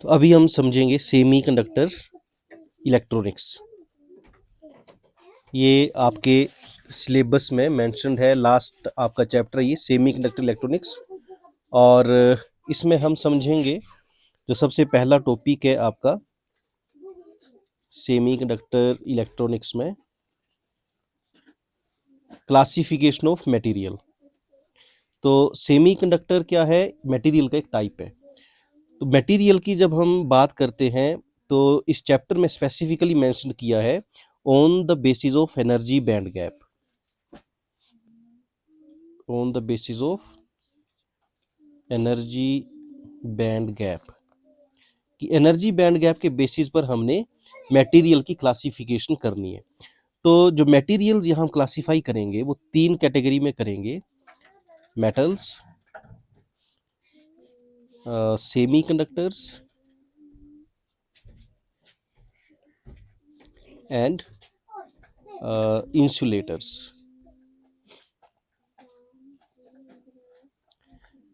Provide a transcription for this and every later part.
तो अभी हम समझेंगे सेमीकंडक्टर इलेक्ट्रॉनिक्स। ये आपके सिलेबस में मेंशन्ड है, लास्ट आपका चैप्टर ये सेमीकंडक्टर इलेक्ट्रॉनिक्स। और इसमें हम समझेंगे जो सबसे पहला टॉपिक है आपका सेमीकंडक्टर इलेक्ट्रॉनिक्स में क्लासिफिकेशन ऑफ मटेरियल। तो सेमीकंडक्टर क्या है? मटेरियल का एक टाइप है। तो मटेरियल की जब हम बात करते हैं तो इस चैप्टर में स्पेसिफिकली मेंशन किया है on the basis of energy band gap, on the basis of energy band gap, कि एनर्जी बैंड गैप के बेसिस पर हमने मटेरियल की क्लासिफिकेशन करनी है। तो जो मटेरियल्स यहाँ हम क्लासिफाई करेंगे वो 3 कैटेगरी में करेंगे: मेटल्स, सेमीकंडक्टर्स एंड इंसुलेटर्स।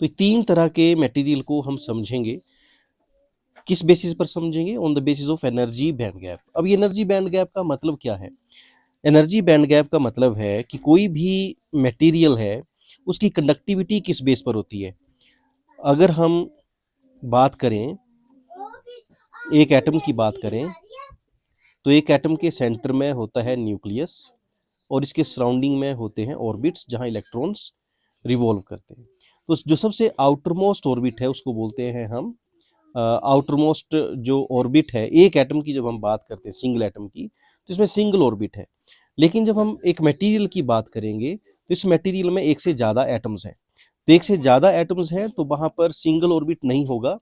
तो 3 तरह के मटेरियल को हम समझेंगे। किस बेसिस पर समझेंगे? On the basis of energy band gap. अब ये एनर्जी बैंड गैप का मतलब क्या है? एनर्जी बैंड गैप का मतलब है कि कोई भी मटेरियल है उसकी कंडक्टिविटी किस बेस पर होती है। अगर हम बात करें, एक एटम की बात करें, तो एक एटम के सेंटर में होता है न्यूक्लियस और इसके सराउंडिंग में होते हैं ऑर्बिट्स जहां इलेक्ट्रॉन्स रिवॉल्व करते हैं। तो जो सबसे आउटर मोस्ट ऑर्बिट है उसको बोलते हैं हम आउटर मोस्ट जो ऑर्बिट है एक एटम की, जब हम बात करते हैं सिंगल एटम की तो इसमें सिंगल ऑर्बिट है। लेकिन जब हम एक मटेरियल की बात करेंगे तो इस मटेरियल में एक से ज़्यादा एटम्स हैं। तो एक से ज़्यादा एटम्स हैं तो वहाँ पर सिंगल ऑर्बिट नहीं होगा,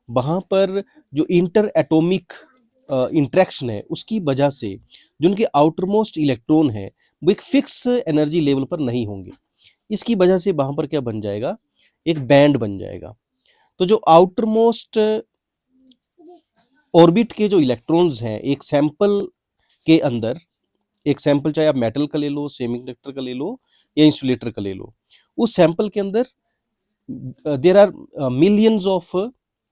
वहाँ पर जो इंटर एटॉमिक इंट्रैक्शन है उसकी वजह से जो उनके आउटर मोस्ट इलेक्ट्रॉन है वो एक फिक्स एनर्जी लेवल पर नहीं होंगे। इसकी वजह से वहाँ पर क्या बन जाएगा? एक बैंड बन जाएगा। तो जो आउटर मोस्ट ऑर्बिट के जो इलेक्ट्रॉन्स हैं एक सैंपल के अंदर, एक सैंपल चाहे आप मेटल का ले लो, सेमीकंडक्टर का ले लो या इंसुलेटर का ले लो, उस सैंपल के अंदर there are millions of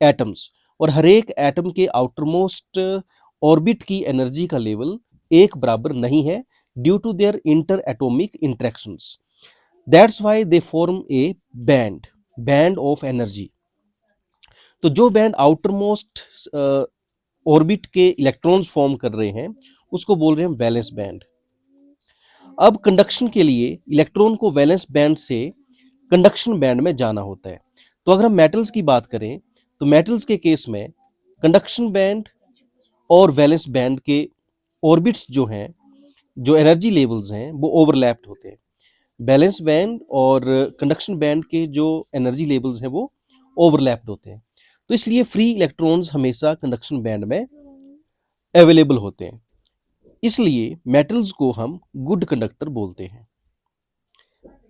atoms और हर एक एटम के आउटर मोस्ट ऑर्बिट की एनर्जी का लेवल एक बराबर नहीं है due to their interatomic interactions. That's why they form a band of energy. तो जो बैंड आउटर मोस्ट ऑर्बिट के इलेक्ट्रॉन्स फॉर्म कर रहे हैं उसको बोल रहे हैं वैलेंस बैंड। अब कंडक्शन के लिए इलेक्ट्रॉन को वैलेंस बैंड से कंडक्शन बैंड में जाना होता है। तो अगर हम मेटल्स की बात करें तो मेटल्स के केस में कंडक्शन बैंड और वैलेंस बैंड के ऑर्बिट्स जो हैं, जो एनर्जी लेवल्स हैं वो ओवरलैप्ड होते हैं। बैलेंस बैंड और कंडक्शन बैंड के जो एनर्जी लेवल्स हैं वो ओवरलैप्ड होते हैं। तो इसलिए फ्री इलेक्ट्रॉन्स हमेशा कंडक्शन बैंड में अवेलेबल होते हैं। इसलिए मेटल्स को हम गुड कंडक्टर बोलते हैं।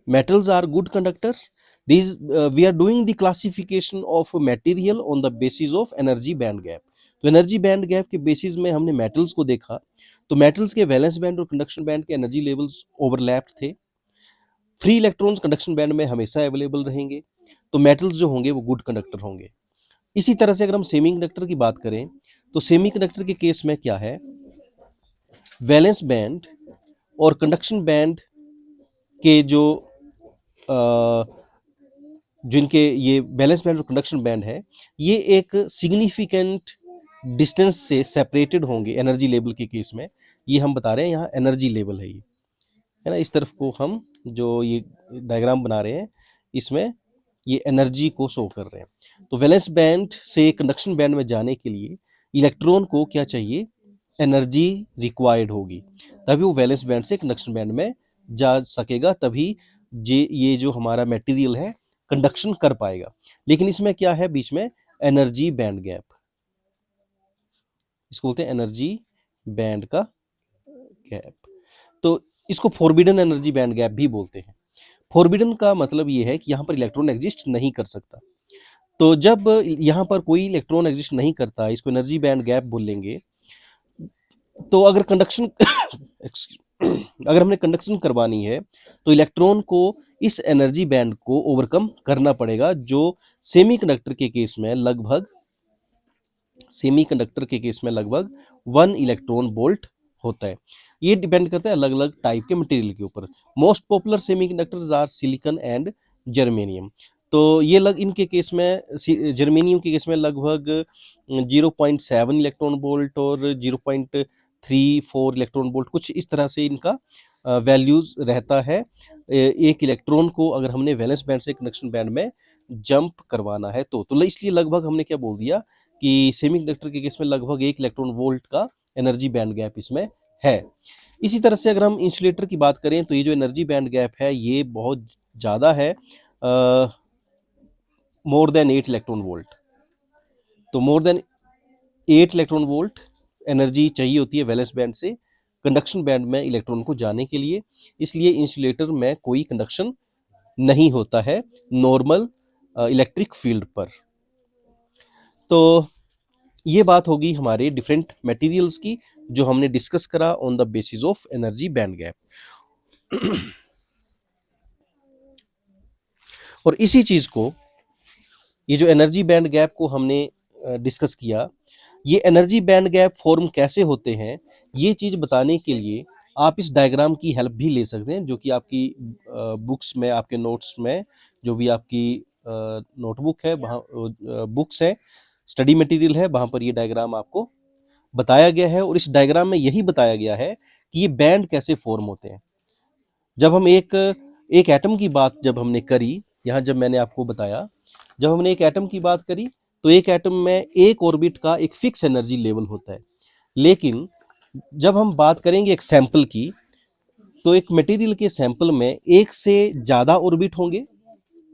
Metals are good conductor. These we are doing the classification of material on the basis of energy band gap। तो एनर्जी बैंड गैप के बेसिस में हमने मेटल्स को देखा। तो मेटल्स के वैलेंस बैंड और कंडक्शन बैंड के एनर्जी लेवल्स ओवरलैप्ड थे। फ्री इलेक्ट्रॉन्स कंडक्शन बैंड में हमेशा अवेलेबल रहेंगे, तो मेटल्स जो होंगे वो गुड कंडक्टर होंगे। इसी तरह से अगर हम सेमीकंडक्टर की बात करें तो सेमीकंडक्टर के केस में क्या है? वैलेंस बैंड और कंडक्शन बैंड के जो जिनके ये बैलेंस बैंड और कंडक्शन बैंड है ये एक सिग्निफिकेंट डिस्टेंस से सेपरेटेड होंगे एनर्जी लेवल के केस में। ये हम बता रहे हैं यहाँ एनर्जी लेवल है ये, है ना। इस तरफ को हम जो ये डायग्राम बना रहे हैं इसमें ये एनर्जी को शो कर रहे हैं। तो वैलेंस बैंड से कंडक्शन बैंड में जाने के लिए इलेक्ट्रॉन को क्या चाहिए? एनर्जी रिक्वायर्ड होगी, तभी वो वैलेंस बैंड से कंडक्शन बैंड में जा सकेगा, तभी ये जो हमारा मटेरियल है कंडक्शन कर पाएगा। लेकिन इसमें क्या है बीच में? Energy band gap. इसको बोलते हैं एनर्जी बैंड का गैप। तो इसको फॉरबिडन एनर्जी बैंड गैप भी बोलते हैं। फॉरबिडन का मतलब ये है कि यहाँ पर इलेक्ट्रॉन एग्जिस्ट नहीं कर सकता। तो जब यहाँ पर कोई इलेक्ट्रॉन एग्जिस्ट नहीं करता, इसको एनर्जी बैंड गैप बोलेंगे। तो अगर कंडक्शन अगर हमने कंडक्शन करवानी है तो इलेक्ट्रॉन को इस एनर्जी बैंड को ओवरकम करना पड़ेगा, जो सेमीकंडक्टर के केस में लगभग सेमीकंडक्टर के केस में लगभग 1 इलेक्ट्रॉन वोल्ट होता है। ये डिपेंड करता है अलग अलग टाइप के मटेरियल के ऊपर। Most popular semiconductors are silicon and germanium. तो ये इनके केस में जर्मेनियम के केस में लगभग 0.7 इलेक्ट्रॉन वोल्ट और 0.34 इलेक्ट्रॉन वोल्ट, कुछ इस तरह से इनका वैल्यूज रहता है। एक इलेक्ट्रॉन को अगर हमने वैलेंस बैंड से कंडक्शन बैंड में जंप करवाना है तो इसलिए लगभग हमने क्या बोल दिया कि सेमीकंडक्टर के केस में लगभग 1 इलेक्ट्रॉन वोल्ट का एनर्जी बैंड गैप इसमें है। इसी तरह से अगर हम इंसुलेटर की बात करें तो ये जो एनर्जी बैंड गैप है ये बहुत ज़्यादा है, मोर देन 8 इलेक्ट्रॉन वोल्ट। तो more than 8 electron volt energy चाहिए होती है वैलेंस बैंड से कंडक्शन बैंड में इलेक्ट्रॉन को जाने के लिए। इसलिए इंसुलेटर में कोई कंडक्शन नहीं होता है नॉर्मल इलेक्ट्रिक फील्ड पर। तो ये बात होगी हमारे डिफरेंट मटेरियल्स की जो हमने डिस्कस करा on the basis of energy band gap. और इसी चीज को, ये जो एनर्जी बैंड गैप को हमने डिस्कस किया, ये एनर्जी बैंड गैप फॉर्म कैसे होते हैं, ये चीज बताने के लिए आप इस डायग्राम की हेल्प भी ले सकते हैं, जो कि आपकी बुक्स में, आपके नोट्स में, जो भी आपकी नोटबुक है वहाँ, बुक्स है, स्टडी मटेरियल है, वहाँ पर ये डायग्राम आपको बताया गया है। और इस डायग्राम में यही बताया गया है कि ये बैंड कैसे फॉर्म होते हैं। जब हम एक एटम की बात जब हमने करी, यहाँ जब मैंने आपको बताया, जब हमने एक एटम की बात करी तो एक एटम में एक ऑर्बिट का एक फिक्स एनर्जी लेवल होता है। लेकिन जब हम बात करेंगे एक सैंपल की, तो एक मटेरियल के सैंपल में एक से ज़्यादा ऑर्बिट होंगे,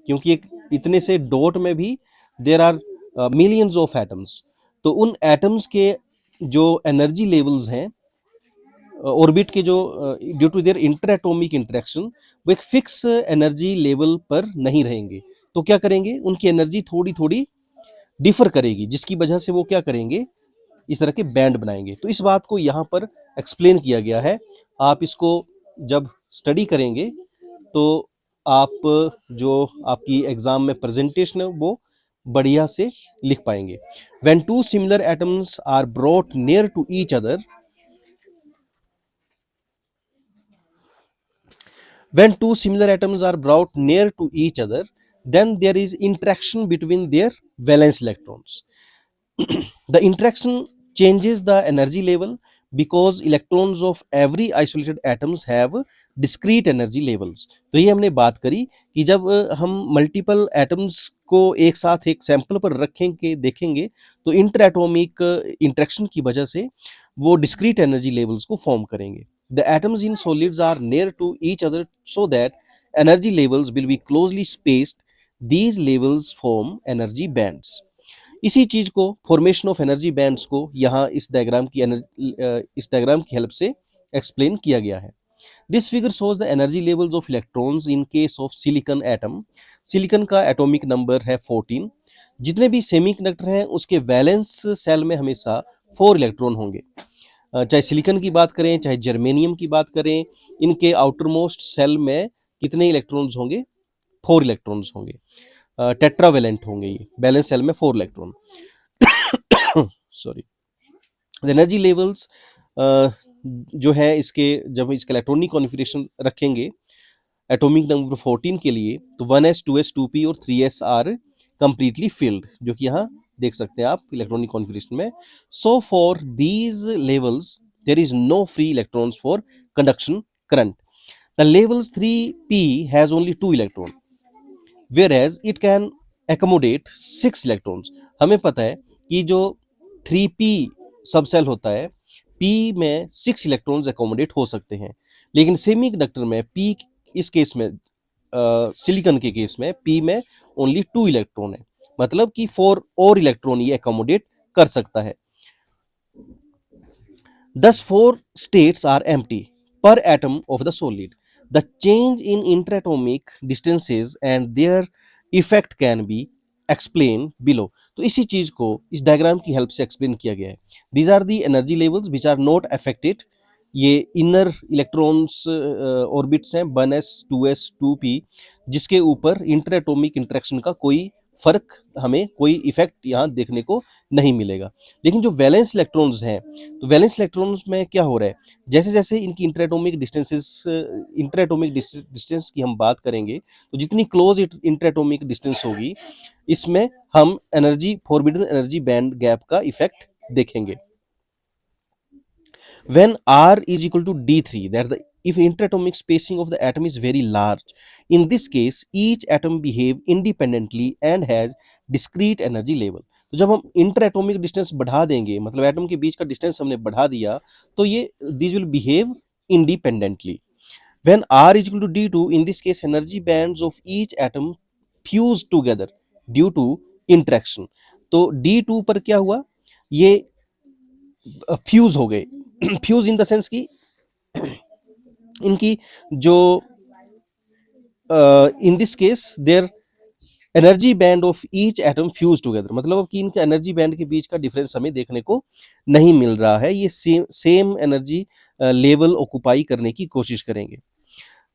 क्योंकि एक इतने से डॉट में भी there are millions of atoms. तो उन एटम्स के जो एनर्जी लेवल्स हैं ऑर्बिट के, जो due to their interatomic interaction, वो एक फिक्स एनर्जी लेवल पर नहीं रहेंगे। तो क्या करेंगे, उनकी एनर्जी थोड़ी थोड़ी डिफर करेगी, जिसकी वजह से वो क्या करेंगे, इस तरह के बैंड बनाएंगे। तो इस बात को यहाँ पर एक्सप्लेन किया गया है। आप इसको जब स्टडी करेंगे तो आप जो आपकी एग्जाम में प्रेजेंटेशन है वो बढ़िया से लिख पाएंगे। When two similar atoms are brought near to each other, when two similar atoms are brought near to each other, then there is interaction between their valence electrons. The interaction changes the energy level because electrons of every isolated atoms have discrete energy levels. तो ये हमने बात करी कि जब हम multiple atoms को एक साथ एक सैंपल पर रखेंगे, देखेंगे, तो इंटर एटॉमिक इंटरेक्शन की वजह से वो डिस्क्रीट एनर्जी लेवल्स को फॉर्म करेंगे. The atoms in solids are near to each other so that energy levels will be closely spaced. These levels form energy bands. इसी चीज को, फॉर्मेशन ऑफ एनर्जी बैंड्स को यहाँ इस डायग्राम की help से एक्सप्लेन किया गया है. This figure shows the energy levels of electrons in case of silicon atom. Silicon का एटॉमिक नंबर है 14. जितने भी सेमीकंडक्टर हैं उसके वैलेंस सेल में हमेशा 4 इलेक्ट्रॉन होंगे. चाहे सिलिकॉन की बात करें, चाहे जर्मेनियम की बात करें, इनके आउटर मोस्ट सेल में कितने इलेक्ट्रॉन्स होंगे, 4 इलेक्ट्रॉन्स होंगे. टेट्रावेलेंट होंगे ये, बैलेंस सेल में 4 इलेक्ट्रॉन. सॉरी. एनर्जी लेवल्स जो है इसके, जब इसका इलेक्ट्रॉनिक कॉन्फ़िगरेशन रखेंगे एटॉमिक नंबर 14 के लिए, तो 1s 2s 2p और 3s आर कंप्लीटली फिल्ड, जो कि यहाँ देख सकते हैं आप इलेक्ट्रॉनिक कॉन्फ़िगरेशन में. So for these levels there is no free electrons for conduction current. The levels 3p has only 2 electron, whereas it can accommodate 6 electrons. हमें पता है कि जो 3p सबसेल होता है, p में 6 इलेक्ट्रॉन्स एकोमोडेट हो सकते हैं, लेकिन सेमीकंडक्टर में p, इस केस में सिलिकॉन के केस में p में ओनली 2 इलेक्ट्रॉन है, मतलब कि 4 और इलेक्ट्रॉन ये एकोमोडेट कर सकता है. Thus 4 states are empty per atom of the solid. The change in interatomic distances and their effect can be explained below. तो इसी चीज को इस डायग्राम की हेल्प से एक्सप्लेन किया गया है. These are the energy levels which are not affected. ये इनर इलेक्ट्रॉन्स ऑर्बिट्स हैं 1s 2s 2p, जिसके ऊपर इंटरएटॉमिक इंटरेक्शन का कोई फ़र्क, हमें कोई इफ़ेक्ट यहाँ देखने को नहीं मिलेगा। लेकिन जो वैलेंस इलेक्ट्रॉन्स हैं, तो वैलेंस इलेक्ट्रॉन्स में क्या हो रहा है, जैसे-जैसे इनकी इंटर एटॉमिक डिस्टेंस की हम बात करेंगे, तो जितनी क्लोज़ इंटर एटॉमिक डिस्टेंस होगी, इसमें हम फॉरबिडन एनर्जी बैंड गैप का इफ़ेक्ट देखेंगे। When r is equal to d3, that the if interatomic spacing of the atom is very large, in this case each atom behave independently and has discrete energy level. तो जब हम inter atomic distance बढ़ा देंगे, मतलब atom के बीच का distance हमने बढ़ा दिया, तो ये this will behave independently. When r is equal to d2, in this case energy bands of each atom fuse together due to interaction. तो d2 पर क्या हुआ, ये फ्यूज हो गए. फ्यूज इन द सेंस कि इनकी जो in this case their energy band of each atom fuse together, मतलब कि इनके एनर्जी बैंड के बीच का डिफरेंस हमें देखने को नहीं मिल रहा है, ये सेम एनर्जी लेवल ऑक्युपाई करने की कोशिश करेंगे.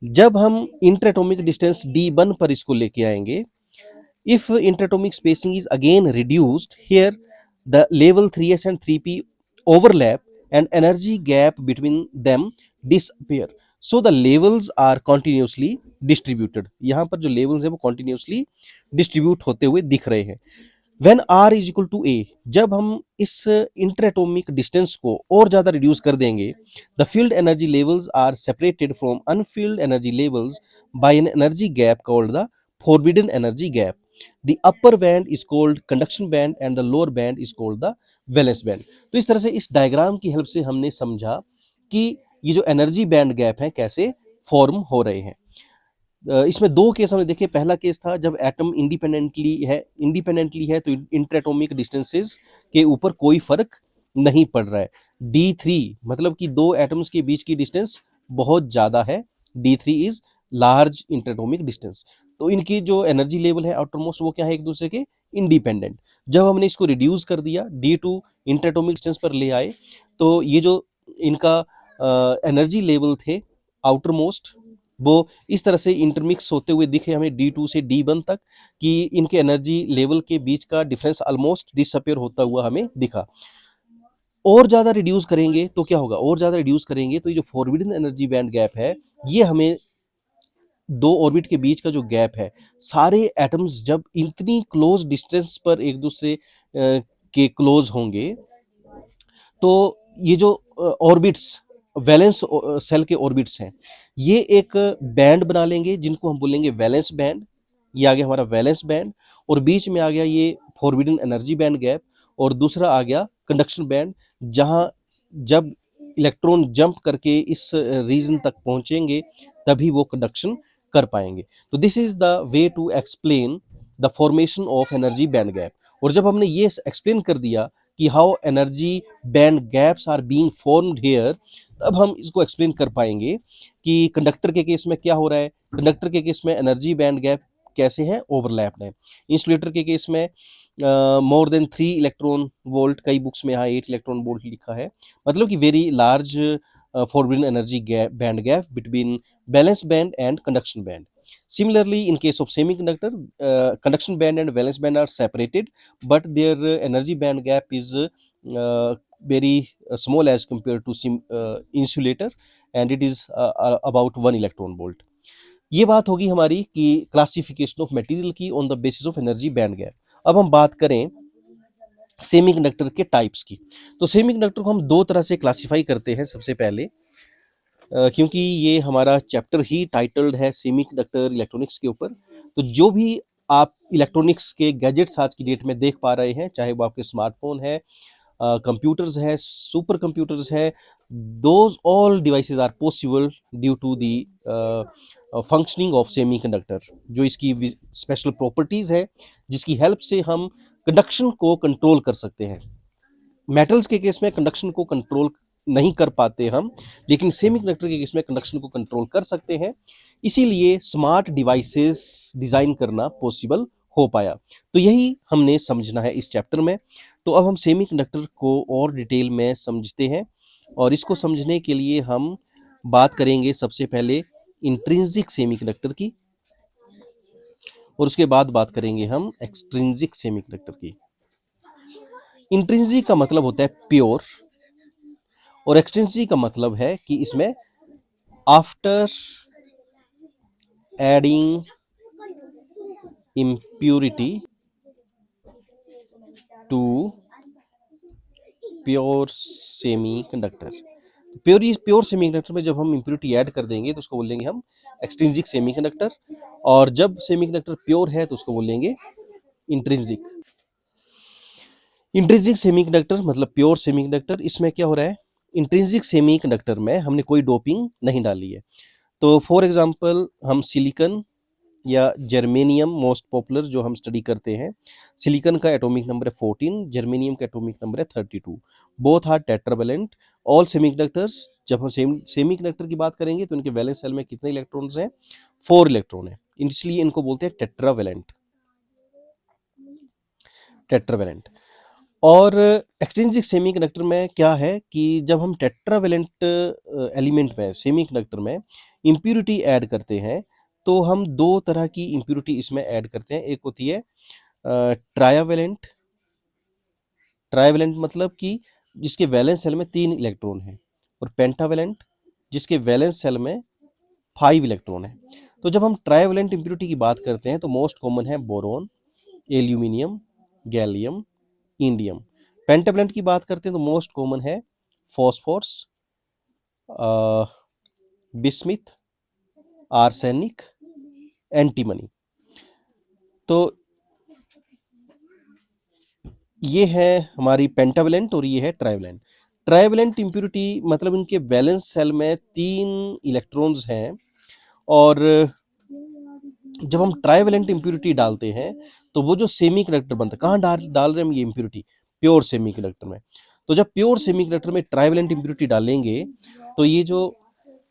जब हम इंटरएटॉमिक डिस्टेंस d1 पर इसको लेके आएंगे, if interatomic spacing is again reduced, here the level 3s and 3p overlap and energy gap between them disappear, so the levels are continuously distributed. यहाँ पर जो levels है वो continuously distribute होते हुए दिख रहे हैं. When r is equal to a, जब हम इस interatomic distance को और ज़्यादा reduce कर देंगे, the filled energy levels are separated from unfilled energy levels by an energy gap called the forbidden energy gap. The upper band is called conduction band and the lower band is called the valence band. तो इस तरह से इस diagram की help से हमने समझा कि ये जो एनर्जी बैंड गैप है कैसे फॉर्म हो रहे हैं. इसमें दो केस हमने देखे. पहला केस था जब एटम इंडिपेंडेंटली है तो इंटरएटॉमिक डिस्टेंसेस के ऊपर कोई फर्क नहीं पड़ रहा है. d3 मतलब कि दो एटम्स के बीच की डिस्टेंस बहुत ज़्यादा है. d3 is large इंटरएटॉमिक distance. तो इनकी जो एनर्जी लेवल है आउटरमोस्ट वो क्या है, एक दूसरे के इंडिपेंडेंट. जब हमने इसको रिड्यूस कर दिया, d2 इंटरएटॉमिक डिस्टेंस पर ले आए, तो ये जो इनका एनर्जी लेवल थे आउटरमोस्ट, वो इस तरह से इंटरमिक्स होते हुए दिखे हमें d2 से d1 तक, कि इनके एनर्जी लेवल के बीच का डिफरेंस ऑलमोस्ट डिसअपियर होता हुआ हमें दिखा. और ज़्यादा रिड्यूस करेंगे तो क्या होगा, और ज़्यादा रिड्यूस करेंगे तो ये जो फॉरबिडन एनर्जी बैंड गैप है, ये हमें दो ऑर्बिट के बीच का जो गैप है, सारे एटम्स जब इतनी क्लोज डिस्टेंस पर एक दूसरे के क्लोज होंगे, तो ये जो ऑर्बिट्स वैलेंस सेल के ऑर्बिट्स हैं, ये एक बैंड बना लेंगे जिनको हम बोलेंगे वैलेंस बैंड. ये आ गया हमारा वैलेंस बैंड, और बीच में आ गया ये फॉरबिडन एनर्जी बैंड गैप, और दूसरा आ गया कंडक्शन बैंड, जहां जब इलेक्ट्रॉन जंप करके इस रीजन तक पहुंचेंगे तभी वो कंडक्शन कर पाएंगे. तो this is the way to explain the formation of energy band gap. और जब हमने ये एक्सप्लेन कर दिया कि how energy band gaps are being formed here, तब हम इसको एक्सप्लेन कर पाएंगे कि कंडक्टर के केस में क्या हो रहा है. कंडक्टर के केस में एनर्जी बैंड गैप कैसे है, ओवरलैप्ड है. इंसुलेटर के केस में मोर देन 3 इलेक्ट्रॉन वोल्ट, कई बुक्स में यहाँ 8 इलेक्ट्रॉन वोल्ट लिखा है, मतलब कि very large forbidden energy band gap between valence band and conduction band. Similarly, in case of semiconductor, conduction band and valence band are separated, but their energy band gap is very small as compared to insulator, and it is about 1 electron volt. ये बात होगी हमारी कि classification of material की on the basis of energy band gap. अब हम बात करें सेमीकंडक्टर के टाइप्स की. तो सेमीकंडक्टर को हम दो तरह से क्लासिफाई करते हैं. सबसे पहले क्योंकि ये हमारा चैप्टर ही टाइटल्ड है सेमीकंडक्टर इलेक्ट्रॉनिक्स के ऊपर, तो जो भी आप इलेक्ट्रॉनिक्स के गैजेट्स आज की डेट में देख पा रहे हैं, चाहे वो आपके स्मार्टफोन है, कंप्यूटर्स है, सुपर कंप्यूटर्स है, those all devices are possible due to the functioning of semiconductor. जो इसकी स्पेशल प्रॉपर्टीज है जिसकी हेल्प से हम कंडक्शन को कंट्रोल कर सकते हैं. मेटल्स के केस में कंडक्शन को कंट्रोल नहीं कर पाते हम, लेकिन सेमीकंडक्टर के केस में कंडक्शन को कंट्रोल कर सकते हैं. इसीलिए स्मार्ट डिवाइसेस डिजाइन करना पॉसिबल हो पाया. तो यही हमने समझना है इस चैप्टर में. तो अब हम सेमीकंडक्टर को और डिटेल में समझते हैं, और इसको समझने के लिए हम बात करेंगे सबसे पहले इंट्रिंसिक सेमीकंडक्टर की. और उसके बाद बात करेंगे हम एक्सट्रिंसिक सेमीकंडक्टर की। इंट्रिंसिक का मतलब होता है प्योर, और एक्सट्रिंसिक का मतलब है कि इसमें after adding impurity to pure semiconductor. Pure semiconductor में जब हम इम्प्योरिटी ऐड कर देंगे तो उसको बोलेंगे हम एक्सट्रिंसिक सेमीकंडक्टर, और जब सेमीकंडक्टर प्योर है तो उसको बोलेंगे इंट्रिंसिक। इंट्रिंसिक सेमीकंडक्टर मतलब प्योर सेमीकंडक्टर, इसमें क्या हो रहा है, इंट्रिंसिक सेमीकंडक्टर में हमने कोई डोपिंग नहीं डाली है। तो फॉर एग्जांपल हम सिलिकॉन या जर्मेनियम, मोस्ट पॉपुलर जो हम स्टडी करते हैं, सिलिकॉन का एटॉमिक नंबर है 14, जर्मेनियम का एटॉमिक नंबर है 32, both are tetravalent. All semiconductors, जब हम सेमीकंडक्टर की बात करेंगे तो इनके वैलेंस शेल में कितने इलेक्ट्रॉन्स हैं, 4 इलेक्ट्रॉन है, इसलिए इनको बोलते हैं टेट्रावैलेंट। टेट्रावैलेंट। और एक्सट्रिंसिक सेमीकंडक्टर में क्या है कि जब हम टेट्रावैलेंट एलिमेंट में, सेमीकंडक्टर में इम्प्यूरिटी ऐड करते हैं तो हम दो तरह की इम्प्यूरिटी इसमें ऐड करते हैं। एक होती है ट्रायावैलेंट। ट्रायावैलेंट मतलब कि जिसके वैलेंस सेल में 3 इलेक्ट्रॉन है, और पेंटावैलेंट जिसके वैलेंस सेल में 5 इलेक्ट्रॉन है। तो जब हम ट्रायावैलेंट इम्प्यूरिटी की बात करते हैं तो मोस्ट कॉमन है boron, aluminium, gallium, indium. Pentavalent की बात करते हैं तो मोस्ट कॉमन है फॉस्फोरस, बिस्मिथ, आर्सेनिक, एंटीमनी। तो ये है हमारी पेंटावैलेंट और ये है ट्राइवैलेंट। ट्राइवैलेंट इम्प्यूरिटी मतलब इनके वैलेंस सेल में 3 इलेक्ट्रॉन्स हैं, और जब हम ट्राइवैलेंट इम्प्यूरिटी डालते हैं तो वो जो सेमीकंडक्टर बनता है, कहाँ डाल रहे हैं हम ये इम्प्यूरिटी, प्योर सेमीकंडक्टर में। तो जब प्योर सेमीकंडक्टर में ट्राइवैलेंट इम्प्यूरिटी डालेंगे तो ये जो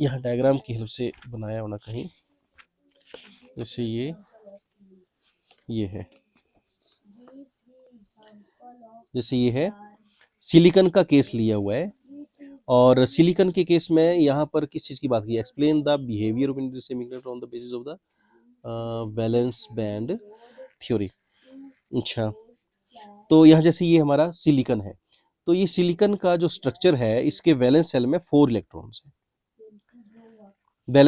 यहाँ डायग्राम की हेल्प से बनाया होना कहीं, जैसे ये है, जैसे ये है सिलिकॉन का केस लिया हुआ है, और सिलिकॉन के केस में यहाँ पर किस चीज़ की बात की, explain the behaviour of intrinsic semiconductor on the basis of the valence band theory. अच्छा, तो यहाँ जैसे ये हमारा सिलिकॉन है, तो ये सिलिकॉन का जो स्ट्रक्चर है, इसके वैलेंस सेल में 4 इलेक्ट्रॉन्स हैं।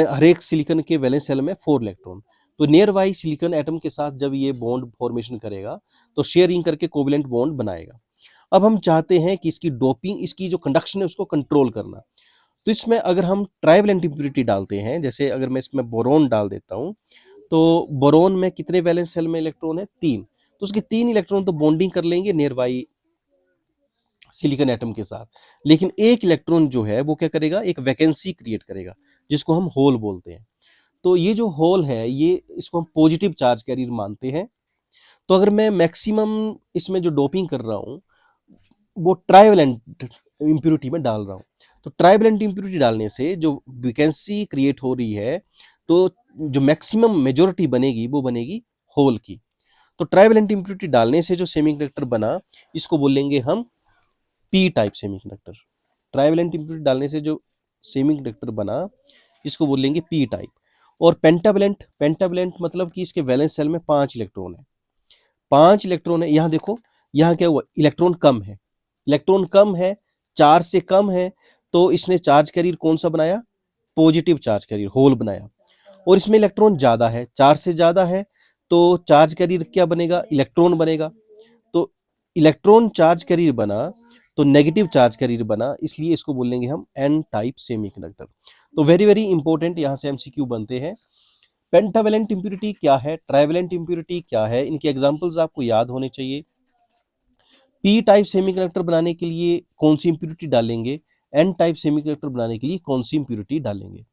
हर एक सिलिकॉन के वैलेंस सेल में 4 इलेक्ट्रॉन। तो नियर बाई सिलिकॉन एटम के साथ जब ये बॉन्ड फॉर्मेशन करेगा तो शेयरिंग करके कोवेलेंट बॉन्ड बनाएगा। अब हम चाहते हैं कि इसकी डोपिंग, इसकी जो कंडक्शन है उसको कंट्रोल करना। तो इसमें अगर हम ट्राइवैलेंट इम्प्यूरिटी डालते हैं, जैसे अगर मैं इसमें बोरोन डाल देता हूँ, तो बोरोन में कितने वैलेंस सेल में इलेक्ट्रॉन है, 3। तो उसके 3 इलेक्ट्रॉन तो बॉन्डिंग कर लेंगे नियर बाई सिलिकॉन एटम के साथ, लेकिन एक इलेक्ट्रॉन जो है वो क्या करेगा, एक वैकेंसी क्रिएट करेगा जिसको हम होल बोलते हैं। तो ये जो होल है, ये इसको हम पॉजिटिव चार्ज कैरियर मानते हैं। तो अगर मैं मैक्सिमम इसमें जो डोपिंग कर रहा हूँ वो ट्राइवैलेंट इम्प्यूरिटी में डाल रहा हूँ, तो ट्राइवैलेंट इम्प्यूरिटी डालने से जो वैकेंसी क्रिएट हो रही है, तो जो मैक्सिमम मेजोरिटी बनेगी वो बनेगी होल की। तो ट्राइवैलेंट इम्प्यूरिटी डालने से जो सेमीकंडक्टर बना, इसको बोलेंगे हम P type semiconductor. Trivalent impurity डालने से जो सेमीकंडक्टर बना, इसको बोलेंगे पी टाइप। और पेंटावैलेंट, पेंटावैलेंट मतलब कि इसके वैलेंस सेल में 5 इलेक्ट्रॉन है। 5 इलेक्ट्रॉन है। यहाँ देखो, यहाँ क्या हुआ, इलेक्ट्रॉन कम है, इलेक्ट्रॉन कम है, 4 से कम है, तो इसने चार्ज कैरियर कौन सा बनाया, पॉजिटिव चार्ज कैरियर, होल बनाया। और इसमें इलेक्ट्रॉन ज्यादा है, 4 से ज्यादा है, तो चार्ज कैरियर क्या बनेगा, इलेक्ट्रॉन बनेगा। तो इलेक्ट्रॉन चार्ज कैरियर बना तो नेगेटिव चार्ज कैरियर बना, इसलिए इसको बोलेंगे हम एन टाइप सेमीकंडक्टर। तो वेरी वेरी इंपॉर्टेंट, यहाँ से एमसीक्यू बनते हैं। पेंटावैलेंट इंप्यूरिटी क्या है, ट्राइवैलेंट इंप्यूरिटी क्या है, इनके एग्जांपल्स आपको याद होने चाहिए। पी टाइप सेमीकंडक्टर बनाने के लिए कौन सी इंप्यूरिटी डालेंगे, एन टाइप सेमीकंडक्टर बनाने के लिए कौन सी इंप्यूरिटी डालेंगे।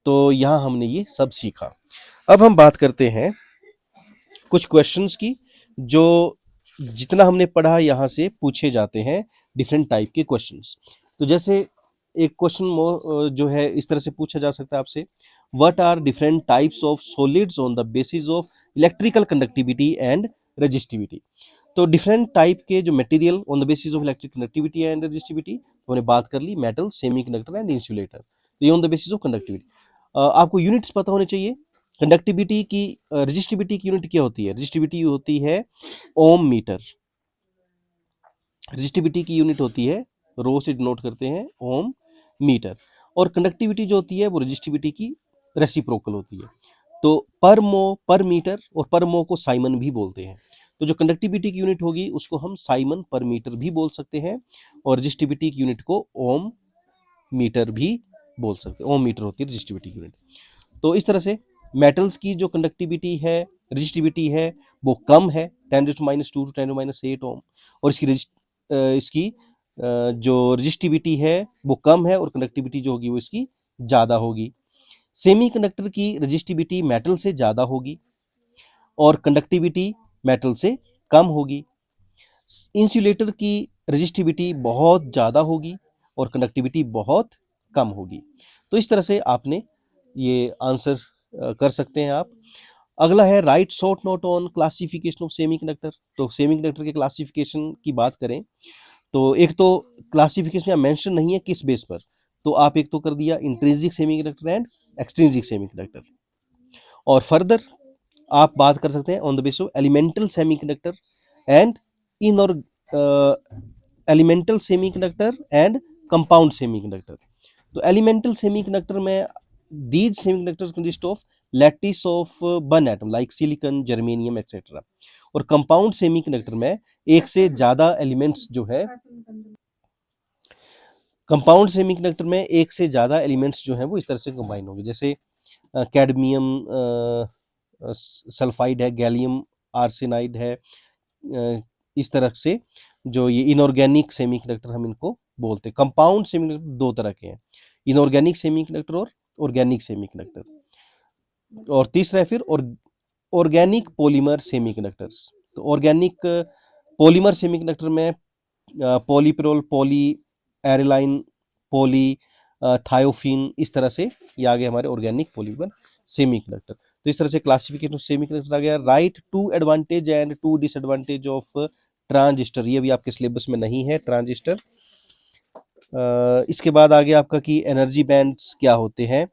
तो यहाँ हमने ये सब सीखा। अब हम बात करते हैं कुछ क्वेश्चंस की, जो जितना हमने पढ़ा यहाँ से पूछे जाते हैं डिफरेंट टाइप के क्वेश्चंस। तो जैसे एक क्वेश्चन जो है इस तरह से पूछा जा सकता है आपसे, what are different types of solids on the basis of electrical conductivity and resistivity. तो डिफरेंट टाइप के जो material on the basis of electric conductivity and resistivity, तो हमने बात कर ली मेटल, सेमीकंडक्टर एंड इंसुलेटर। तो ये on the basis of conductivity. आपको यूनिट्स पता होने चाहिए कंडक्टिविटी की रजिस्टिविटी की यूनिट क्या होती है? रजिस्टिविटी होती है ओम मीटर। रजिस्टिविटी की यूनिट होती है, रो से डिनोट करते हैं ओम मीटर। और कंडक्टिविटी जो होती है वो रजिस्टिविटी की रेसिप्रोकल होती है। तो पर मो, पर मीटर और पर मो को साइमन भी बोलते हैं। तो जो कंडक्टिविटी की यूनिट होगी उसको हम साइमन पर मीटर भी बोल सकते हैं, और रजिस्टिविटी की यूनिट को ओम मीटर भी बोल सकते हैं। ओम मीटर होती है रजिस्टिविटी की यूनिट। तो इस तरह से मेटल्स की जो कंडक्टिविटी है, रजिस्टिविटी है, वो कम है 10⁻² टू 10⁻8 ओम, और इसकी जो रजिस्टिविटी है वो कम है, और कंडक्टिविटी जो होगी वो इसकी ज़्यादा होगी। सेमीकंडक्टर की रजिस्टिविटी मेटल से ज़्यादा होगी और कंडक्टिविटी मेटल से कम होगी। इंसुलेटर की रजिस्टिविटी बहुत ज़्यादा होगी और कंडक्टिविटी बहुत कम होगी। तो इस तरह से आपने ये आंसर कर सकते हैं आप। अगला है right short note on classification of semiconductor. तो सेमीकंडक्टर के क्लासिफिकेशन की बात करें तो एक तो क्लासिफिकेशन यहाँ मेंशन नहीं है किस बेस पर, तो आप एक तो कर दिया intrinsic semiconductor and extrinsic semiconductor, और फर्दर आप बात कर सकते हैं on the base of elemental semiconductor and in और elemental semiconductor and compound semiconductor. तो एलिमेंटल सेमीकंडक्टर में these semiconductors consist of lattice of one atom like silicon, germanium etc. और कंपाउंड सेमीकंडक्टर में एक से ज्यादा एलिमेंट्स जो है, कंपाउंड सेमीकंडक्टर में एक से ज्यादा एलिमेंट्स जो है वो इस तरह से कंबाइन होंगे, जैसे कैडमियम सल्फाइड है, गैलियम आर्सेनाइड है, इस तरह से जो ये इनऑर्गेनिक सेमीकंडक्टर हम इनको बोलते हैं। कंपाउंड सेमीकंडक्टर दो तरह के हैं, इनऑर्गेनिक सेमीकंडक्टर और ऑर्गेनिक सेमीकंडक्टर। और तीसरा है फिर ऑर्गेनिक पॉलीमर सेमीकंडक्टर्स। तो ऑर्गेनिक पॉलीमर सेमीकंडक्टर में पॉलीपिरोल, पॉली एरेलाइन, पॉली थायोफिन, इस तरह से ये आ गए हमारे ऑर्गेनिक पॉलीमर सेमीकंडक्टर। तो इस तरह से क्लासिफिकेशन ऑफ सेमीकंडक्टर आ गया। Write two advantage and two disadvantage of transistor, ये भी आपके सिलेबस में नहीं है ट्रांजिस्टर। इसके बाद आ गया आपका कि एनर्जी बैंड्स क्या होते हैं,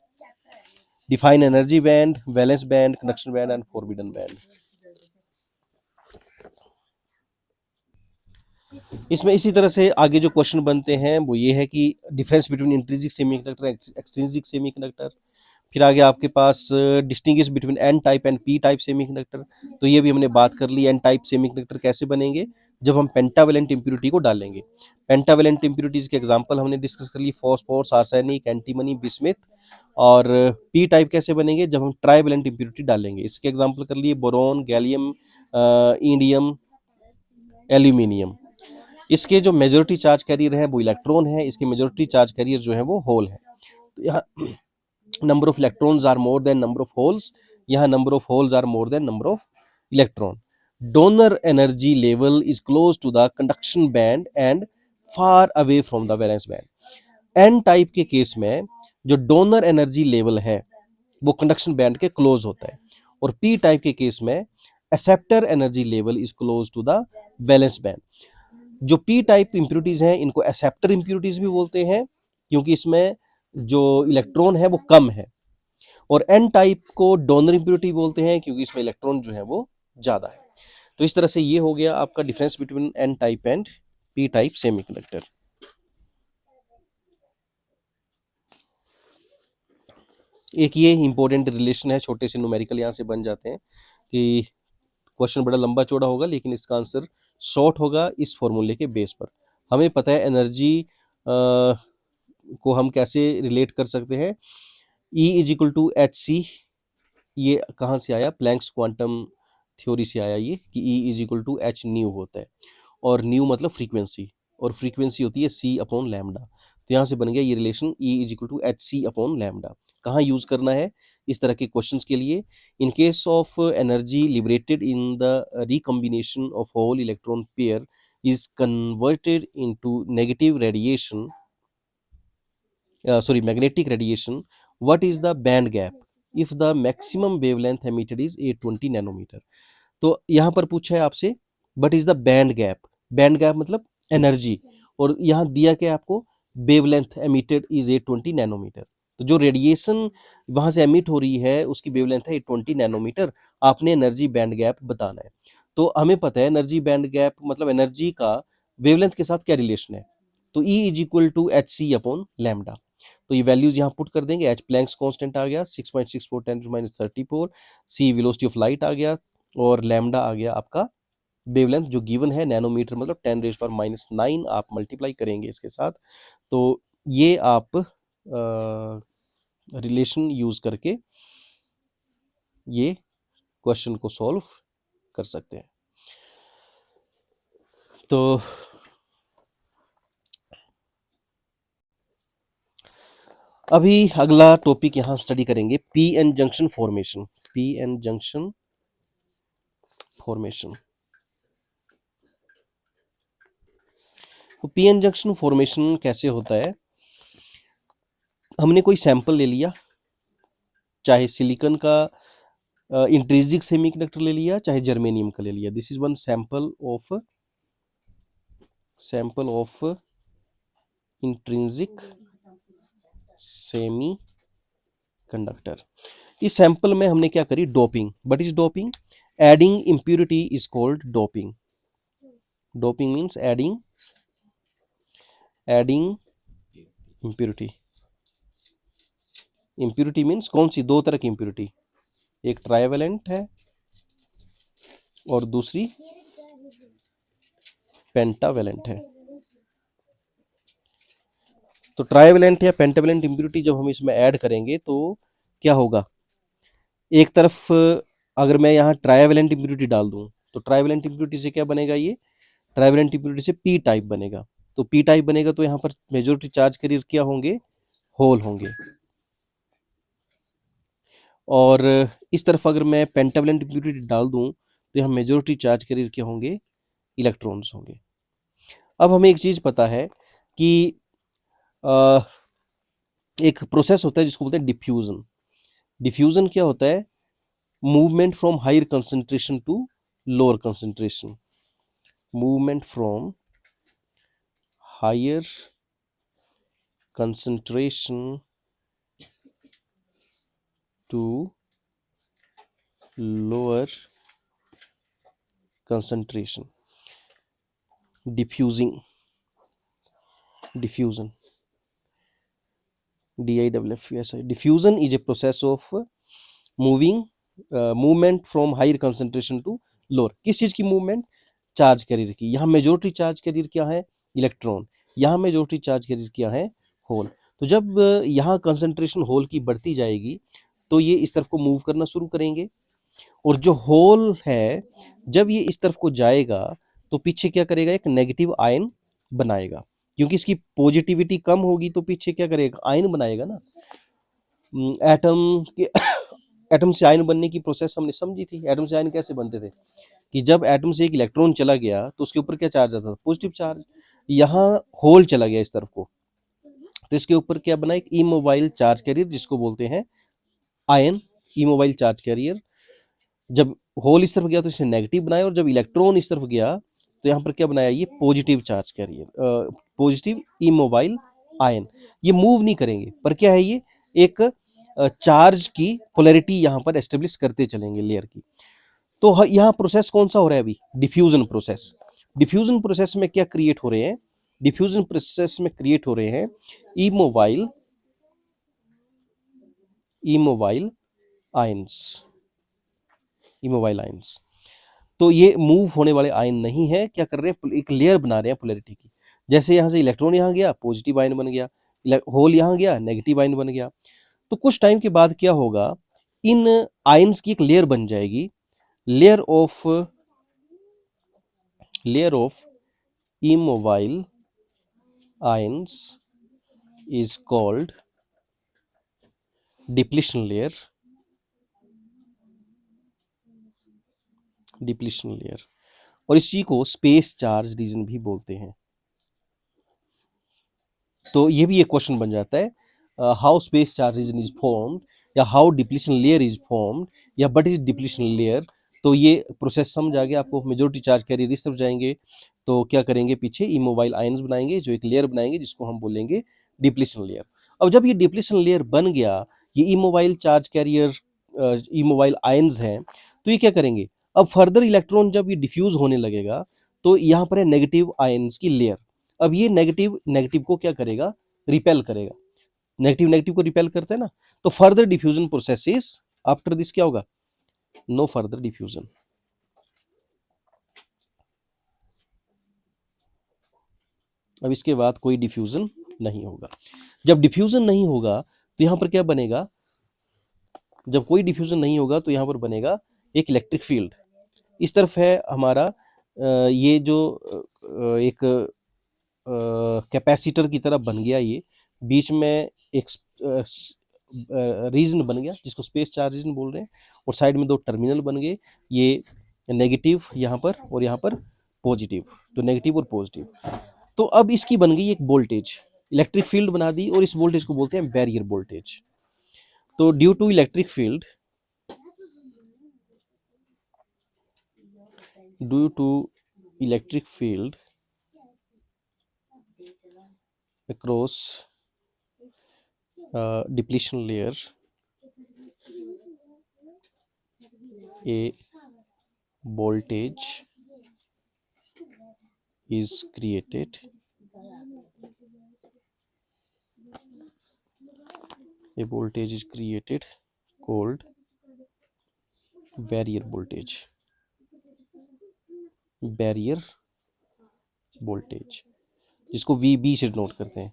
define energy band, valence band, conduction band and forbidden band. इसमें इसी तरह से आगे जो क्वेश्चन बनते हैं वो ये है कि difference between intrinsic semiconductor extrinsic semiconductor. फिर आगे आपके पास distinguish between N type and P type semiconductor. तो ये भी हमने बात कर ली। एन टाइप सेमीकंडक्टर कैसे बनेंगे, जब हम पेंटावेलेंट इंप्यूरिटी को डालेंगे। पेंटावेलेंट इंप्यूरिटीज के एग्जांपल हमने डिस्कस कर ली, फॉस्फोरस, आर्सेनिक, एंटीमनी, बिस्मिथ। और पी टाइप कैसे बनेंगे, जब हम ट्राइवेलेंट इंप्यूरिटी डालेंगे। इसके एग्जांपल कर लिए बोरोन, गैलियम, इंडियम, एल्यूमिनियम। इसके जो मेजॉरिटी चार्ज कैरियर है वो इलेक्ट्रॉन है, इसके मेजॉरिटी चार्ज कैरियर जो है वो होल है। तो यहाँ number of electrons are more than number of holes, यहाँ number of holes are more than number of electron. Donor energy level is close to the conduction band and far away from the valence band. N type के case में जो donor energy level है वो conduction band के close होता है, और P type के केस में acceptor energy level is close to the valence band. जो पी टाइप इंप्यूरिटीज हैं इनको एक्सेप्टर इंप्यूरिटीज भी बोलते हैं, क्योंकि इसमें जो इलेक्ट्रॉन है वो कम है। और एन टाइप को डोनर इंप्यूरिटी बोलते हैं, क्योंकि इसमें इलेक्ट्रॉन जो है वो ज्यादा है। तो इस तरह से ये हो गया आपका difference between N type and P type semiconductor. एक ये इंपॉर्टेंट रिलेशन है, छोटे से न्यूमेरिकल यहाँ से बन जाते हैं कि क्वेश्चन बड़ा लंबा चौड़ा होगा लेकिन इसका आंसर शॉर्ट होगा इस फॉर्मूले के बेस पर। हमें पता है एनर्जी को हम कैसे रिलेट कर सकते हैं, E is equal to H C. ये कहाँ से आया, प्लैंक्स क्वांटम थ्योरी से आया ये, कि E is equal to H nu होता है, और न्यू मतलब फ्रीक्वेंसी, और फ्रीक्वेंसी होती है सी अपॉन लैम्डा। तो यहाँ से बन गया ये relation, E is equal to H C upon lambda. कहाँ यूज करना है इस तरह के क्वेश्चंस के लिए, in case of energy liberated in the recombination of hole electron pair is converted into negative radiation, magnetic radiation, what is the band gap if the maximum wavelength emitted is 820 nanometer. तो यहाँ पर पूछा है आपसे what is the band gap, band gap मतलब energy, और यहाँ दिया क्या आपको वेवलेंथ emitted is 820 नैनोमीटर। तो जो रेडिएशन वहाँ से एमिट हो रही है उसकी वेवलेंथ है 20 नैनोमीटर। आपने एनर्जी बैंड गैप बताना है। तो हमें पता है एनर्जी बैंड गैप मतलब एनर्जी का वेवलेंथ के साथ क्या रिलेशन है। तो E is equal to H C upon lambda. तो ये वैल्यूज यहाँ पुट कर देंगे। एच प्लैंक्स कांस्टेंट आ गया 6.64 10⁻34। सी वेलोसिटी ऑफ लाइट आ गया और लैम्डा आ गया आपका वेवलेंथ जो गिवन है नैनोमीटर मतलब 10⁻⁹ आप मल्टीप्लाई करेंगे इसके साथ। तो ये आप रिलेशन यूज करके ये क्वेश्चन को सॉल्व कर सकते हैं। तो अभी अगला टॉपिक यहाँ स्टडी करेंगे P N junction formation. P N junction formation. तो पी एन जंक्शन फॉर्मेशन कैसे होता है। हमने कोई सैंपल ले लिया, चाहे सिलिकॉन का इंट्रिंसिक सेमीकंडक्टर ले लिया चाहे जर्मेनियम का ले लिया। This is one sample of intrinsic semi conductor. इस सैंपल में हमने क्या करी, doping. But is doping adding impurity is called doping. Doping means adding impurity. Impurity means कौन सी, दो तरह की इम्प्यूरिटी, एक ट्राइवेलेंट है और दूसरी पेंटावेलेंट है। तो ट्राइवेलेंट या पेंटावेलेंट इम्प्यूरिटी जब हम इसमें ऐड करेंगे तो क्या होगा, एक तरफ अगर मैं यहाँ ट्राइवेलेंट इम्प्यूरिटी डाल दूं तो ट्राइवेलेंट इम्प्यूरिटी से क्या बनेगा, ये ट्राइवेलेंट इम्प्यूरिटी से पी टाइप बनेगा। तो पी टाइप बनेगा तो यहाँ पर मेजॉरिटी चार्ज कैरियर क्या होंगे, होल होंगे। और इस तरफ अगर मैं पेंटावेलेंट इम्प्यूरिटी डाल दूं तो यहाँ मेजॉरिटी चार्ज कैरियर क्या होंगे, इलेक्ट्रॉन्स होंगे। अब हमें एक चीज पता है कि एक प्रोसेस होता है जिसको बोलते हैं डिफ्यूजन। डिफ्यूजन क्या होता है, movement from higher concentration to lower concentration. Movement from higher concentration to lower concentration. Diffusion diffusion is a process of movement from higher concentration to lower। किस चीज की मूवमेंट, चार्ज कैरियर की। यहाँ majority charge carrier क्या है, electron. यहाँ majority charge carrier क्या है, होल। तो जब यहाँ कंसंट्रेशन होल की बढ़ती जाएगी तो ये इस तरफ को मूव करना शुरू करेंगे और जो होल है जब ये इस तरफ को जाएगा तो पीछे क्या करेगा, एक नेगेटिव आयन बनाएगा। क्योंकि इसकी पॉजिटिविटी कम होगी तो पीछे क्या करेगा, आयन बनाएगा ना। एटम के एटम से आयन बनने की प्रोसेस हमने समझी थी। एटम से आयन कैसे बनते थे कि जब एटम से एक इलेक्ट्रॉन चला गया तो उसके ऊपर क्या चार्ज आता था, पॉजिटिव चार्ज। यहाँ होल चला गया इस तरफ को तो इसके ऊपर क्या बना, एक इमोबाइल चार्ज कैरियर जिसको बोलते हैं आयन, इमोबाइल चार्ज कैरियर। जब होल इस तरफ गया तो इसने नेगेटिव बनाया और जब इलेक्ट्रॉन इस तरफ गया तो यहाँ पर क्या बनाया, ये positive charge carrier, positive immobile ion. ये मूव नहीं करेंगे पर क्या है, ये एक चार्ज की पोलैरिटी यहाँ पर एस्टेब्लिश करते चलेंगे लेयर की। तो यहाँ प्रोसेस कौन सा हो रहा है अभी, डिफ्यूजन प्रोसेस। डिफ्यूजन प्रोसेस में क्या क्रिएट हो रहे हैं, डिफ्यूजन प्रोसेस में क्रिएट हो रहे हैं इमोबाइल आयंस। इमोबाइल आयंस तो ये मूव होने वाले आयन नहीं है, क्या कर रहे हैं, एक लेयर बना रहे हैं पोलैरिटी की। जैसे यहाँ से इलेक्ट्रॉन यहाँ गया पॉजिटिव आयन बन गया, होल यहाँ गया नेगेटिव आयन बन गया। तो कुछ टाइम के बाद क्या होगा, इन आयंस की एक लेयर बन जाएगी, layer of immobile ions is called depletion layer. Depletion layer और इसी को स्पेस चार्ज रीजन भी बोलते हैं। तो ये भी एक क्वेश्चन बन जाता है, how space charge region is formed या how depletion layer is formed या व्हाट इज डिप्लीशन लेयर। तो ये प्रोसेस समझ आ गया आपको। मेजॉरिटी चार्ज कैरियर इस तरफ जाएंगे तो क्या करेंगे, पीछे इमोबाइल आयंस बनाएंगे जो एक लेयर बनाएंगे जिसको हम बोलेंगे डिप्लीशन लेयर। अब जब ये डिप्लीशन लेयर बन गया, ये immobile charge carrier, immobile ions हैं, तो ये क्या करेंगे, अब फर्दर इलेक्ट्रॉन जब ये डिफ्यूज होने लगेगा तो यहाँ पर है नेगेटिव आयंस की लेयर। अब ये नेगेटिव नेगेटिव को क्या करेगा, रिपेल करेगा, नेगेटिव नेगेटिव को रिपेल करते हैं ना, तो further diffusion processes after this क्या होगा, नो फर्दर डिफ्यूजन। अब इसके बाद कोई डिफ्यूजन नहीं होगा। जब डिफ्यूजन नहीं होगा तो यहाँ पर क्या बनेगा, जब कोई डिफ्यूजन नहीं होगा तो यहाँ पर बनेगा एक इलेक्ट्रिक फील्ड। इस तरफ है हमारा ये जो एक कैपेसिटर की तरह बन गया, ये बीच में एक रीजन बन गया जिसको स्पेस चार्ज रीजन बोल रहे हैं, और साइड में दो टर्मिनल बन गए, ये नेगेटिव यहाँ पर और यहाँ पर पॉजिटिव, तो नेगेटिव और पॉजिटिव। तो अब इसकी बन गई एक वोल्टेज, इलेक्ट्रिक फील्ड बना दी, और इस वोल्टेज को बोलते हैं बैरियर वोल्टेज। तो due to electric field, due to electric field across depletion layer, a voltage is created, a voltage is created called barrier voltage, barrier voltage, जिसको VB से note करते हैं,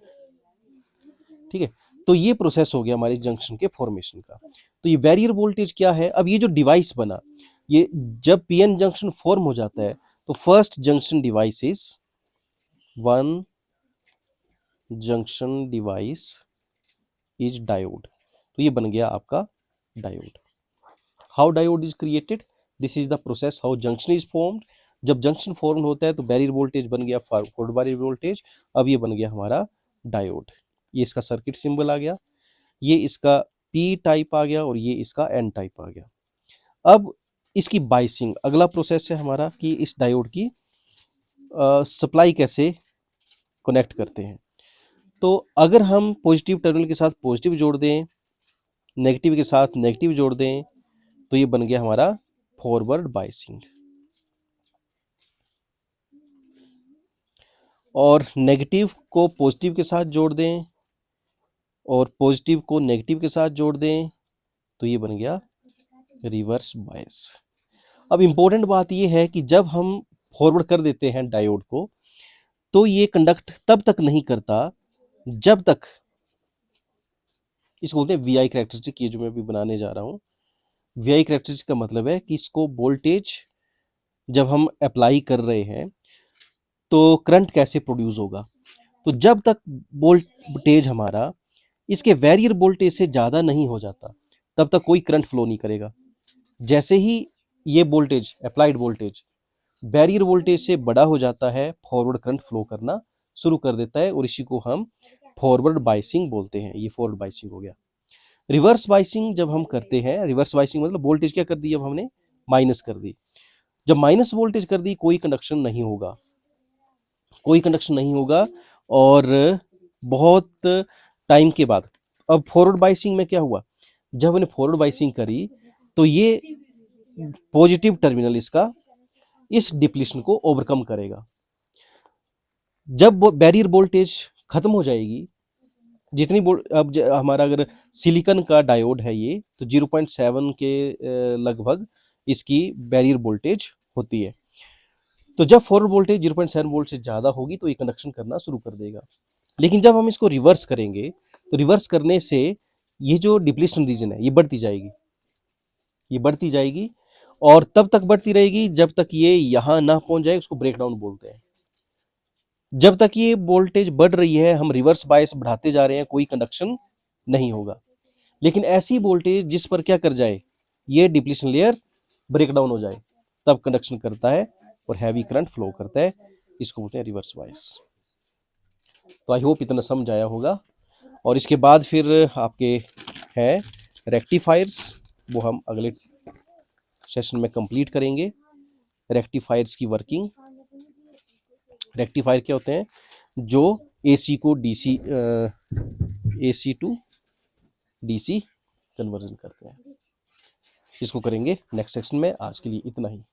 ठीक है। तो ये प्रोसेस हो गया हमारे जंक्शन के फॉर्मेशन का। तो ये बैरियर वोल्टेज क्या है, अब ये जो डिवाइस बना, ये जब पीएन जंक्शन फॉर्म हो जाता है तो first junction device is one junction device is diode, तो ये बन गया आपका diode. How diode is created, this is the process how junction is formed. जब जंक्शन फॉर्म होता है तो बैरियर वोल्टेज बन गया फॉरवर्ड बैरियर वोल्टेज, अब ये बन गया हमारा डायोड। ये इसका सर्किट सिंबल आ गया, ये इसका पी टाइप आ गया, और ये इसका एन टाइप आ गया। अब इसकी बाइसिंग, अगला प्रोसेस है हमारा कि इस डायोड की सप्लाई कैसे कनेक्ट करते हैं। तो अगर हम पॉजिटिव टर्मिनल के साथ पॉजिटिव जोड़ दें, नेगेटिव के साथ नेगेटिव जोड़ दें, तो ये बन गया हमारा फॉरवर्ड बाइसिंग। और नेगेटिव को पॉजिटिव के साथ जोड़ दें और पॉजिटिव को नेगेटिव के साथ जोड़ दें, तो ये बन गया रिवर्स बायस। अब इंपॉर्टेंट बात ये है कि जब हम फॉरवर्ड कर देते हैं डायोड को, तो ये कंडक्ट तब तक नहीं करता जब तक, इसको बोलते हैं VI कैरेक्टरिस्टिक, ये जो मैं अभी बनाने जा रहा हूँ। VI कैरेक्टरिस्टिक का मतलब है कि इसको वोल्टेज जब हम अप्लाई कर रहे हैं तो करंट कैसे प्रोड्यूस होगा। तो जब तक वोल्टेज हमारा इसके बैरियर वोल्टेज से ज़्यादा नहीं हो जाता तब तक कोई करंट फ्लो नहीं करेगा। जैसे ही ये voltage, applied voltage barrier voltage से बड़ा हो जाता है, फॉरवर्ड करंट फ्लो करना शुरू कर देता है, और इसी को हम फॉरवर्ड बाइसिंग बोलते हैं। ये फॉरवर्ड बाइसिंग हो गया। रिवर्स बाइसिंग जब हम करते हैं, रिवर्स बाइसिंग मतलब वोल्टेज क्या कर दी, अब हमने माइनस कर दी। जब माइनस वोल्टेज कर दी, कोई कंडक्शन नहीं होगा, कोई कंडक्शन नहीं होगा। और बहुत टाइम के बाद, अब फॉरवर्ड बाइसिंग में क्या हुआ, जब हमने फॉरवर्ड बाइसिंग करी तो ये पॉजिटिव टर्मिनल इसका इस डिप्लीशन को ओवरकम करेगा। जब बैरियर वोल्टेज खत्म हो जाएगी, जितनी अब हमारा अगर सिलिकॉन का डायोड है ये, तो 0.7 के लगभग इसकी बैरियर वोल्टेज होती है। तो जब फॉरवर्ड वोल्टेज 0.7 वोल्ट से ज़्यादा होगी तो ये कंडक्शन करना शुरू कर देगा। लेकिन जब हम इसको रिवर्स करेंगे तो रिवर्स करने से ये जो डिप्लीशन रीजन है ये बढ़ती जाएगी, ये बढ़ती जाएगी, और तब तक बढ़ती रहेगी जब तक ये यहाँ ना पहुंच जाए, उसको ब्रेकडाउन बोलते हैं। जब तक ये वोल्टेज बढ़ रही है, हम रिवर्स बायस बढ़ाते जा रहे हैं, कोई कंडक्शन नहीं होगा। लेकिन ऐसी वोल्टेज जिस पर क्या कर जाए, ये डिप्लीशन लेयर ब्रेकडाउन हो जाए, तब कंडक्शन करता है और हैवी करंट फ्लो करता है, इसको बोलते हैं रिवर्स बायस। तो आई होप इतना समझ आया होगा। और इसके बाद फिर आपके हैं रेक्टिफायर्स, वो हम अगले सेशन में कंप्लीट करेंगे। रेक्टिफायर्स की वर्किंग, रेक्टिफायर क्या होते हैं, जो AC को DC AC to DC conversion करते हैं। इसको करेंगे नेक्स्ट सेक्शन में। आज के लिए इतना ही।